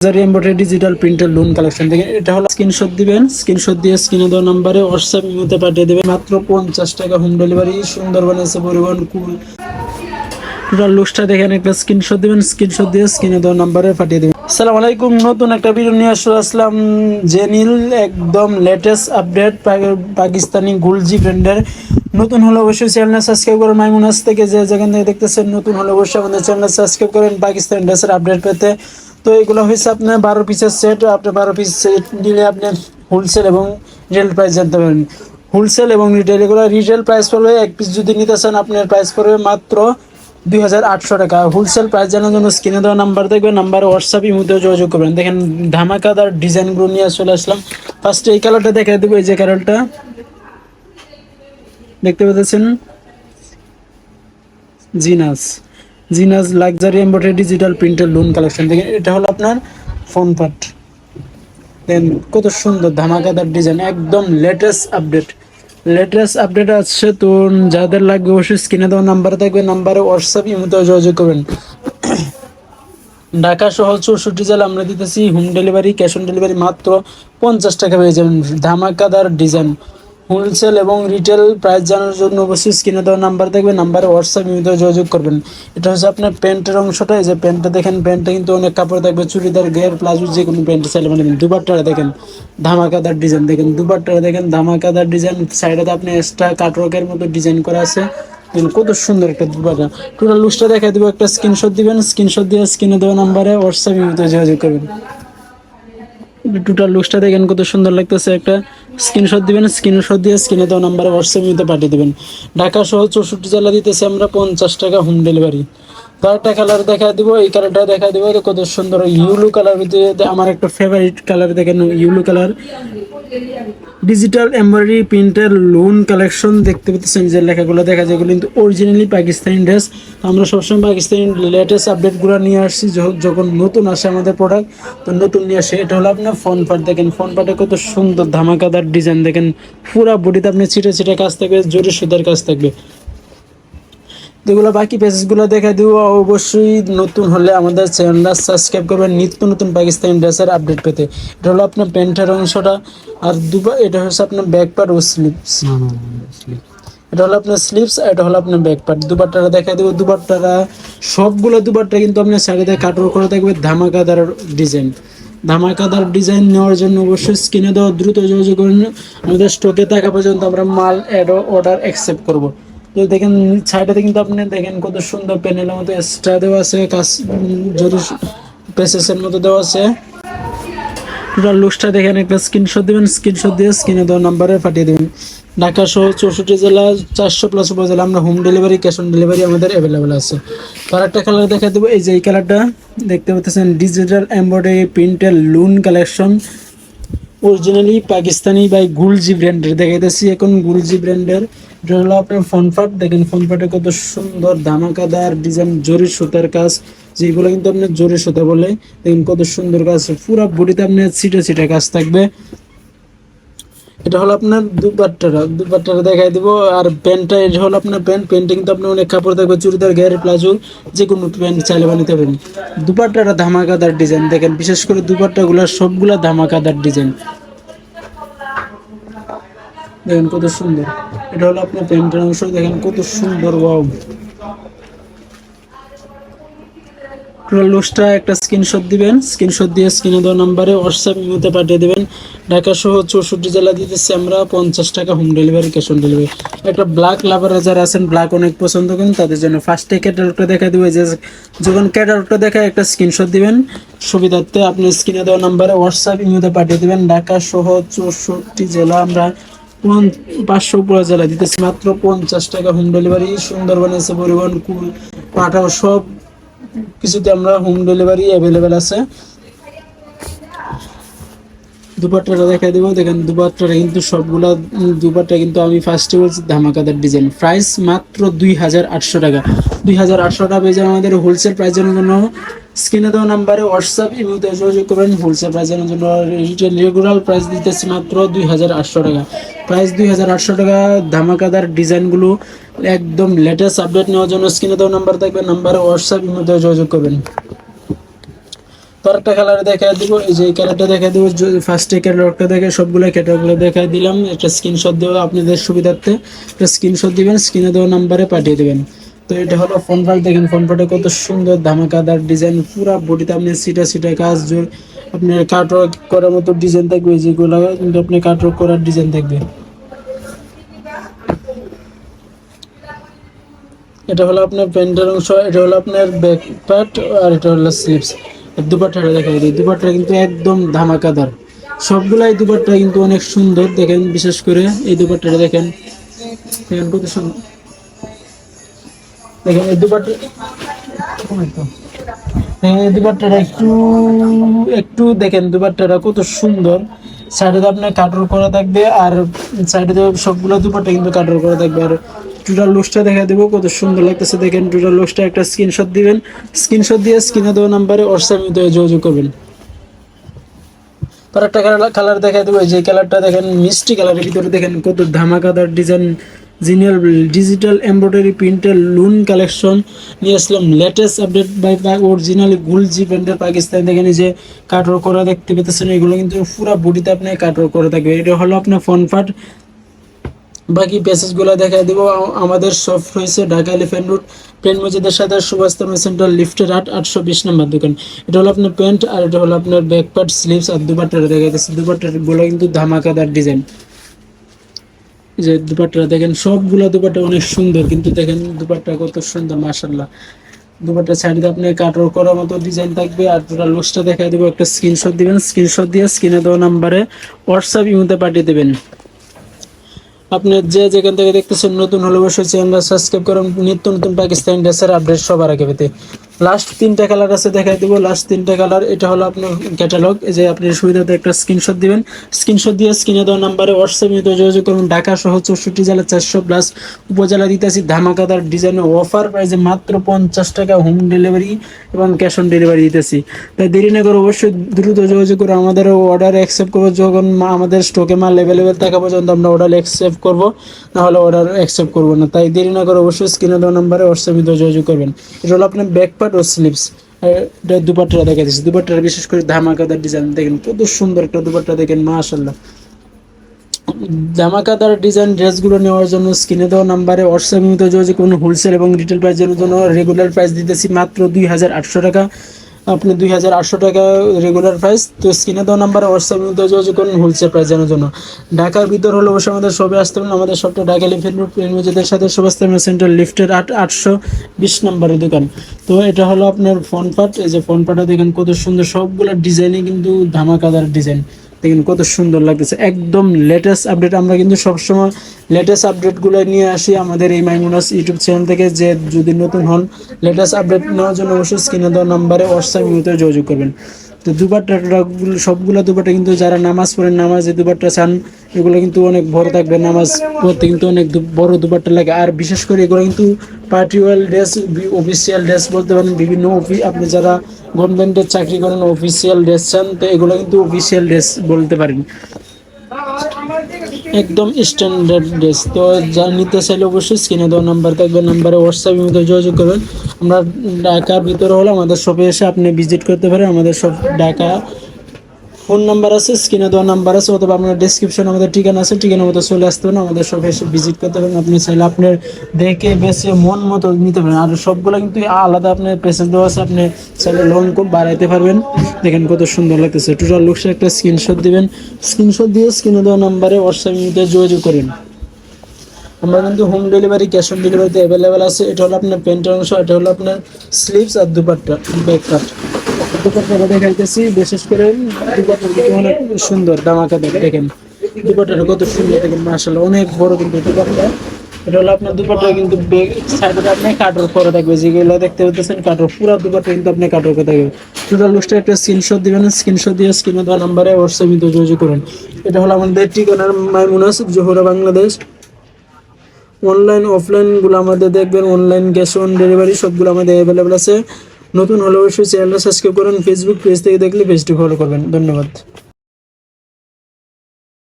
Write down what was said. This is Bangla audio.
এমব্রয়ডারি ডিজিটাল প্রিন্টের লোন কালেকশন দেখেন, এটা হলো স্ক্রিনশট দিবেন, স্ক্রিনশট দিয়ে স্ক্রিনে দেওয়া নাম্বারে হোয়াটসঅ্যাপ ইমোতে পাঠিয়ে দেবেন। মাত্র 50 টাকা হোম ডেলিভারি, সুন্দর বানিয়েছে পরিবহন কুল। টোটাল লুকসটা দেখেন, একটা স্ক্রিনশট দিবেন, স্ক্রিনশট দিয়ে স্ক্রিনে দেওয়া নাম্বারে পাঠিয়ে দেবেন। আসসালামু আলাইকুম, নতুন একটা ভিডিও নিয়ে আসলাম। জেনিল একদম লেটেস্ট আপডেট পাকিস্তানি গুলজি ব্র্যান্ডের। নতুন হলে অবশ্যই চ্যানেল সাবস্ক্রাইব করেন। মাইমুনাস থেকে যে যেখান থেকে দেখতেছেন, নতুন হলে অবশ্যই আমাদের চ্যানেল সাবস্ক্রাইব করেন পাকিস্তানি ড্রেসের আপডেট পেতে। তো এগুলো হয়েছে আপনার 12 পিসের সেট। আপনি 12 পিস সেট নিলে আপনি হোলসেল এবং রিটেল প্রাইস জানতে পারেন। হোলসেল এবং রিটেল, এগুলো রিটেল প্রাইস পড়বে, এক পিস যদি নিতে চান আপনার প্রাইস পড়বে মাত্র 2800 টাকা। হোলসেল প্রাইস জানার জন্য স্ক্রিনে দেওয়া নাম্বার দেখবেন, নাম্বারে হোয়াটসঅ্যাপ ইমোতেও যোগাযোগ করবেন। দেখেন ধামাকাদার ডিজাইনগুলো নিয়ে চলে আসলাম। ফার্স্টে এই কালারটা দেখাই দেবো। এই যে কালারটা দেখতে পাচ্ছেন, genius genius luxury embroidery digital প্রিন্টের লোন কালেকশন দেখেন, এটা হলো আপনার ফোন পার্ট। দেন কত সুন্দর ধামাকাদার ডিজাইন, একদম লেটেস্ট আপডেট আসছে। তো যাদের লাগবে অবশ্যই স্ক্রিনে দেওয়া নাম্বার থাকবে, নাম্বারে হোয়াটসঅ্যাপ ইমোতে যোগাযোগ করবেন। ঢাকা সহ 64 জেলা আমরা দিতেছি home delivery, cash on delivery মাত্র 50 টাকা পেয়ে যাবেন। ধামাকাদার ডিজাইন, হোলসেল এবং রিটেল প্রাইস জানার জন্য অবশ্যই স্ক্রিনে দেওয়া নাম্বার থাকবে, নাম্বারে হোয়াটসঅ্যাপ ইমোতে যোগাযোগ করবেন। এটা হচ্ছে আপনার প্যান্টের অংশটা। এই যে প্যান্টটা দেখেন, প্যান্টটা কিন্তু অনেক কাপড় থাকবে, চুড়িদার, গের, প্লাজো, যে কোনো প্যান্ট চাইলে মানে। দুপাট্টাটা দেখেন ধামাকাদার ডিজাইন, দেখেন দুপাট্টাটা দেখেন ধামাকাদার ডিজাইন। সাইডে আপনি এক্সট্রা কাটওয়ার্কের মতো ডিজাইন করা আছে। কত সুন্দর একটা দুপাট্টা। টোটাল লুকসটা দেখা দিব, একটা স্ক্রিনশট দিবেন, স্ক্রিনশট দিয়ে স্ক্রিনে দেওয়া নাম্বারে হোয়াটসঅ্যাপ ইমোতে যোগাযোগ করবেন। টোটাল লুকসটা দেখেন কত সুন্দর লাগতেছে। একটা স্ক্রিনশট দিবেন, স্ক্রিনশট দিয়ে স্ক্রিনে দেওয়া নাম্বারে হোয়াটসঅ্যাপ ইমোতে পাঠিয়ে দেবেন। ঢাকা সহ 64 জেলা দিতেছি আমরা 50 টাকা হোম ডেলিভারি। তো একটা কালার দেখা দিব, এই কালারটা দেখা দিব, কত সুন্দর ইউলো কালার ভিতরে আমার একটা ফেভারিট কালার দেখেন, ইউলো কালার ডিজিটাল এমব্রয়ডারি প্রিন্টের লোন কালেকশন দেখতে পাচ্ছেন। যে লেখাগুলো দেখা যায় এগুলো কিন্তু অরিজিনালি পাকিস্তানি ড্রেস। আমরা সবসময় পাকিস্তানি লেটেস্ট আপডেটগুলো নিয়ে আসছি, যখন নতুন আসে আমাদের প্রোডাক্ট তো নতুন নিয়ে আসে। এটা হলো আপনার ফোন পার্ট, দেখেন ফোন পার্টে কত সুন্দর ধামাকাদার ডিজাইন। দেখেন পুরা বডিতে আপনি ছিটে ছিটে কাজ থাকবে, জরি সুতার কাজ থাকবে। যেগুলো বাকি পেজেসগুলো দেখা দিব। অবশ্যই নতুন হলে আমাদের চ্যানেলটা সাবস্ক্রাইব করবেন নিত্য নতুন পাকিস্তানি ড্রেসের আপডেট পেতে। এটা হলো আপনার প্যান্টের অংশটা, আর এটা হচ্ছে আপনার ব্যাক পার্ট ও স্লিপস। এটা হলো আপনার স্লিপস, এটা হলো আপনার ব্যাক পার্ট। দুপাট্টাটা দেখা দেবো, দুপাট্টারা সবগুলো দুপাট্টা কিন্তু আপনার সাইডে কাটওয়ার্ক করে থাকবে। ধামাকাদার ডিজাইন নেওয়ার জন্য অবশ্যই স্ক্রিনে দেওয়া দ্রুত যোগাযোগ করুন। আমাদের স্টকে থাকা পর্যন্ত আমরা মাল অর্ডার অ্যাকসেপ্ট করব। তো দেখেন সাইডে কিন্তু আপনি দেখেন কত সুন্দর প্যানেলের মতো এক্সট্রা দেওয়া আছে, কাজ জরি পেসেসের মতো দেওয়া আছে। টোটাল লুকসটা দেখেন, একটা স্ক্রিনশট দিবেন, স্ক্রিনশট দিয়ে স্ক্রিনে দেওয়া নাম্বারে পাঠিয়ে দেবেন। ঢাকা সহ 64 জেলা 400+ উপজেলা আমরা home delivery, cash on delivery আমাদের অ্যাভেলেবেল আছে। আর একটা কালার দেখা দেবো, এই যে এই কালারটা দেখতে পাচ্ছেন, ডিজিটাল এমব্রয়ডারি প্রিন্টের লুন কালেকশন, অরিজিনালি পাকিস্তানি বাই গুলজি ব্র্যান্ডের দেখাইতেছি এখন। গুলজি ব্র্যান্ডের এটা হলো আপনার ফোন পার্ট। দেখেন ফোন পার্টে কত সুন্দর ধামাকাদার ডিজাইন, জরি সুতার কাজ, যেগুলো কিন্তু আপনার জরি সুতা বলে। দেখেন কত সুন্দর কাজ, পুরো বডিতে আপনার ছিটে ছিটে কাজ থাকবে। এটা হলো আপনার দুপাট্টাটা দেখাই দিব। আর প্যান্টটা এটা হলো আপনার প্যান্টে কিন্তু আপনার অনেক কাপড় থাকবে, চুড়িদার, গের, প্লাজো, যে কোনো প্যান্ট চাইলে বানাতে পারেন। দুপাট্টাটা ধামাকাদার ডিজাইন দেখেন, বিশেষ করে দুপাট্টাগুলো সবগুলা ধামাকাদার ডিজাইন দেখেন কত সুন্দর। এটা হলো আপনার প্যান্টের অংশ, দেখেন কত সুন্দর। ওয়াও, লুকসটা একটা স্ক্রিনশট দিবেন, স্ক্রিনশট দিয়ে স্ক্রিনে দেওয়া নাম্বারে হোয়াটসঅ্যাপ ইমোতে পাঠিয়ে দেবেন। ঢাকা সহ 64 জেলা দিতেছি আমরা 50 টাকা home delivery, cash on delivery. একটা ব্ল্যাক লাভার যারা আছেন, ব্ল্যাক অনেক পছন্দ করেন, তাদের জন্য ফার্স্টে ক্যাটালগটা দেখা দেবো। যে যখন ক্যাটালগটা দেখায় একটা স্ক্রিনশট দিবেন, সুবিধার্থে আপনি স্ক্রিনে দেওয়া নাম্বারে হোয়াটসঅ্যাপ ইমোতে পাঠিয়ে দেবেন। ঢাকা সহ 64 জেলা আমরা 500 উপজেলা দিতেছি মাত্র 50 টাকা হোম ডেলিভারি। সুন্দরবন এসে পরিবহন পাঠাও সব কিছুতে আমরা হোম ডেলিভারি অ্যাভেলেবেল আছে। দুপাট্টাটা দেখা দেবো, দেখেন দুপাট্টাটা কিন্তু সবগুলা দুপাট্টা কিন্তু আমি ফার্স্টে বলছি ধামাকাদার ডিজাইন। প্রাইস মাত্র 2800 টাকা। 2800 টাকা পেয়ে যাবেন। আমাদের হোলসেল প্রাইসের জন্য স্ক্রিনে দেওয়া নাম্বারে হোয়াটসঅ্যাপ ইমোতে যোগাযোগ করবেন। হোলসেল প্রাইসের জন্য রিটেল রেগুলার প্রাইস দিতেছি মাত্র 2800 টাকা। প্রাইস 2800 টাকা। ধামাকাদার ডিজাইনগুলো একদম লেটেস্ট আপডেট নেওয়ার জন্য স্ক্রিনে দেওয়া নাম্বার থাকবে, নাম্বারে হোয়াটসঅ্যাপ ইমোতে যোগাযোগ করবেন। তো আরেকটা কালার দেখাই দিব, এই যে এই কালারটা দেখাই দিব। ফার্স্টে ক্যাটালগটা দেখে সবগুলো ক্যাটালগুলো দেখাই দিলাম, একটা স্ক্রিনশট দেবো আপনাদের সুবিধার্থে। একটা স্ক্রিনশট দিবেন, স্ক্রিনে দেওয়া নাম্বারে পাঠিয়ে দেবেন। তো এটা হলো ফোন পার্ট, দেখেন ফোন পার্টে কত সুন্দর ধামাকাদার ডিজাইন, পুরো বডিতে আপনি সিটা সিটা কাজ, আপনার কাটওয়ার্ক করার মতো ডিজাইন থাকবে, যেগুলো কিন্তু আপনি কাটওয়ার্ক করার ডিজাইন থাকবে। এটা হলো আপনার প্যান্টের অংশ, এটা হলো আপনার ব্যাক পার্ট, আর এটা হলো স্লিভস। দুপাট্টাটা দেখা যায়, দুপাট্টা কিন্তু একদম ধামাকাদার, সবগুলাই দুপাট্টা কিন্তু অনেক সুন্দর। দেখেন বিশেষ করে এই দুপাট্টাটা দেখেন, দেখেন কত সুন্দর। দেখেন এই দুপাট্টা, এই দুপাট্টাটা একটু একটু দেখেন, দুপাট্টাটা কত সুন্দর। সাইডে আপনার কাটর করা থাকবে, আর সাইডে সবগুলো দুপাট্টা কিন্তু কাটর করা থাকবে। আর টোটাল লুকসটা দেখা দেবো, কত সুন্দর লাগতেছে। দেখেন টোটাল লুকসটা একটা স্ক্রিনশট দিবেন, স্ক্রিনশট দিয়ে স্ক্রিনে দেওয়া নাম্বারে হোয়াটসঅ্যাপে যোগাযোগ করবেন। আর একটা কালার দেখা দেবো, যে কালারটা দেখেন মিষ্টি কালারের ভিতরে, দেখেন কত ধামাকাদার ডিজাইন, জিনিয়াল ডিজিটাল এমব্রয়ডারি প্রিন্টের লুন কালেকশন নিয়ে আসলাম, লেটেস্ট আপডেট বাই অরিজিনাল গুলজি ব্র্যান্ডের পাকিস্তান। দেখেন যে কাটর করা দেখতে পেতেছেন, এগুলো কিন্তু পুরো বডিতে আপনি কাটর করে থাকবে। এটা হলো আপনার ফ্রন্ট পার্ট। বাকি প্যাসেজগুলো দেখা দিব। আমাদের শপ রয়েছে ঢাকা এলিফ্যান্ট রোড, প্রেম মসজিদের সাথে সুভাষ সেন্টার লিফটের 820 নম্বর দোকান। এটা হলো আপনার প্যান্ট, আর এটা হলো আপনার ব্যাক পার্ট, স্লিভস, আর দুপাট্টাটা দেখা যাচ্ছে। দুপাট্টাগুলো কিন্তু ধামাকাদার ডিজাইন, যে দুপাট্টা দেখেন সবগুলো দুপাট্টা অনেক সুন্দর, কিন্তু দেখেন দুপাট্টা কত সুন্দর মাশাআল্লাহ। দুপাট্টা সাইডে আপনি কাটর করার মতো ডিজাইন থাকবে। আর পুরো লুকসটা দেখা দেবো, একটা স্ক্রিনশট দিবেন, স্ক্রিনশট দিয়ে স্ক্রিনে দেওয়া নাম্বারে হোয়াটসঅ্যাপ ইমোতে পাঠিয়ে দেবেন। আপনি যে যেখান থেকে দেখতেছেন, নতুন হলে অবশ্যই চ্যানেলটা সাবস্ক্রাইব করুন, নিত্য নতুন পাকিস্তানি ড্রেসের আপডেট সবার আগে পেতে। লাস্ট 3টা কালার আছে, দেখাই দেবো লাস্ট 3টা কালার। এটা হলো আপনার ক্যাটালগ, এই যে আপনি সুবিধাতে একটা স্ক্রিনশট দিবেন, স্ক্রিনশট দিয়ে স্ক্রিনে দেওয়া নাম্বারে হোয়াটসঅ্যাপে যোগাযোগ করুন। ঢাকা সহ 64 জেলা 400+ উপজেলা দিতেছি ধামাকাদার ডিজাইনের অফার প্রাইসে মাত্র 50 টাকা হোম ডেলিভারি এবং ক্যাশ অন ডেলিভারি দিতেছি। তাই দেরি না করে অবশ্যই দ্রুত যোগাযোগ করে আমাদের অর্ডার অ্যাকসেপ্ট করবো। যখন আমাদের স্টকে মাল অ্যাভেলেবেল থাকা পর্যন্ত আমরা অর্ডার অ্যাকসেপ্ট করবো, নাহলে অর্ডার অ্যাকসেপ্ট করবো না। তাই দেরি না করে অবশ্যই স্ক্রিনে দেওয়া নাম্বারে হোয়াটসঅ্যাপে যোগাযোগ করবেন। এটা হলো আপনার ব্যাক পার্ট ও স্লিভস। এটা দুপাট্টা দেখা যাচ্ছে, দুপাট্টার বিশেষ করে ধামাকাদার ডিজাইন দেখেন, কত সুন্দর একটা দুপাট্টা দেখেন মাশাআল্লাহ। ধামাকাদার ডিজাইন ড্রেসগুলো নেওয়ার জন্য স্ক্রিনে দেওয়া নাম্বারে হোয়াটসঅ্যাপে যোগাযোগ করুন। হোলসেল এবং রিটেল প্রাইসের জন্য রেগুলার প্রাইস দিতেছি মাত্র 2800 টাকা। আপনি 2800 টাকা রেগুলার প্রাইস। তো স্ক্রিনে দেওয়া নাম্বারে হোয়াটসঅ্যাপে যোগাযোগ করুন হোলসেল প্রাইস জানার জন্য। ঢাকার ভিতর হলে অবশ্যই আমাদের শপে আসতে পারেন। আমাদের শপটা ঢাকা এলিফ্যান্ট রোড, প্রেম মসজিদের সাথে সুভাষ সেন্টার লিফটের 820 নম্বরের দোকান। তো এটা হলো আপনার ফ্রন্ট পার্ট, এই যে ফ্রন্ট পার্টটা দেখেন কত সুন্দর, সবগুলো ডিজাইনই কিন্তু ধামাকাদার ডিজাইন, দেখেন কত সুন্দর লাগতেছে, একদম লেটেস্ট আপডেট। আমরা কিন্তু সবসময় লেটেস্ট আপডেটগুলো নিয়ে আসি আমাদের এই মাইমুনাস ইউটিউব চ্যানেল থেকে। যে যদি নতুন হন, লেটেস্ট আপডেট নেওয়ার জন্য অবশ্যই স্ক্রিনে দেওয়া নাম্বারে হোয়াটসঅ্যাপে যোগাযোগ করবেন। তো দুপাট্টাগুলো সবগুলো দুপাট্টা কিন্তু যারা নামাজ পড়েন, নামাজে দুপাট্টা চান, এগুলো কিন্তু অনেক বড় থাকবে, নামাজ পড়তে কিন্তু অনেক বড় দুপাট্টা লাগে। আর বিশেষ করে এগুলো কিন্তু পার্টিওয়াল ড্রেস, অফিসিয়াল ড্রেস বলতে পারেন। বিভিন্ন আপনি যারা গভর্নমেন্টের চাকরি করেন, অফিসিয়াল ড্রেস চান, তো এগুলো কিন্তু অফিসিয়াল ড্রেস বলতে পারেন, একদম স্ট্যান্ডার্ড ড্রেস। তো যা নিতে চাইলে অবশ্যই স্ক্রিনে দেওয়া নাম্বার থাকবে, নাম্বারে হোয়াটসঅ্যাপের মধ্যে যোগাযোগ করবেন। আমরা ঢাকার ভিতরে হলে আমাদের শপে এসে আপনি ভিজিট করতে পারেন। আমাদের সব ঢাকা ফোন নাম্বার আছে, স্ক্রিনে দেওয়া নাম্বার আছে, অথবা আপনার ডিসক্রিপশনে আমাদের ঠিকানা আছে, ঠিকানা মতো চলে আসতে পারেন। আমাদের শপে এসে ভিজিট করতে পারেন। আপনি চাইলে আপনার দেখে বেছে মন মতো নিতে পারেন। আর সবগুলো কিন্তু আলাদা আপনার প্রেসেস দেওয়া আছে, আপনি চাইলে লং কম বাড়াইতে পারবেন। দেখেন কত সুন্দর লাগতেছে। টোটাল লুকসে একটা স্ক্রিনশট দিবেন, স্ক্রিনশট দিয়ে স্ক্রিনে দেওয়া নাম্বারে হোয়াটসঅ্যাপে যোগাযোগ করেন। আমরা কিন্তু হোম ডেলিভারি, ক্যাশ অন ডেলিভারিতে অ্যাভেলেবেল আছে। এটা হলো আপনার প্যান্টের অংশ, এটা হলো আপনার স্লিভস আর দুপাট্টা, ব্যাক পার্ট। দুপাট্টাটা দেখাইতেছি, বিশেষ করে দুপাট্টা অনেক সুন্দর ধামাকাদার। দেখেন দুপাট্টাটা কত সুন্দর, দেখেন মাশাআল্লাহ অনেক বড় কিন্তু দুপাট্টা। এটা হলো আপনার দুপাট্টা কিন্তু সাইডে আপনি কাটর করে থাকবে, যেগুলো দেখতে পাচ্ছেন কাটর, পুরো দুপাট্টা কিন্তু আপনি কাটর করে থাকবে। টোটাল লুকসটা একটা স্ক্রিনশট দিবেন, স্ক্রিনশট দিয়ে স্ক্রিনে দেওয়া নাম্বারে হোয়াটসঅ্যাপে যোগাযোগ করুন। এটা হলো আমাদের ঠিকানার মাইমুনাস, জোহরা, বাংলাদেশ। অনলাইন অফলাইনগুলো আমাদের দেখবেন, অনলাইন ক্যাশ অন ডেলিভারি সবগুলো আমাদের অ্যাভেলেবেল আছে। নতুন হলে অবশ্যই চ্যানেলটা সাবস্ক্রাইব করুন। ফেসবুক পেজ থেকে দেখলে পেজটি ফলো করবেন। ধন্যবাদ।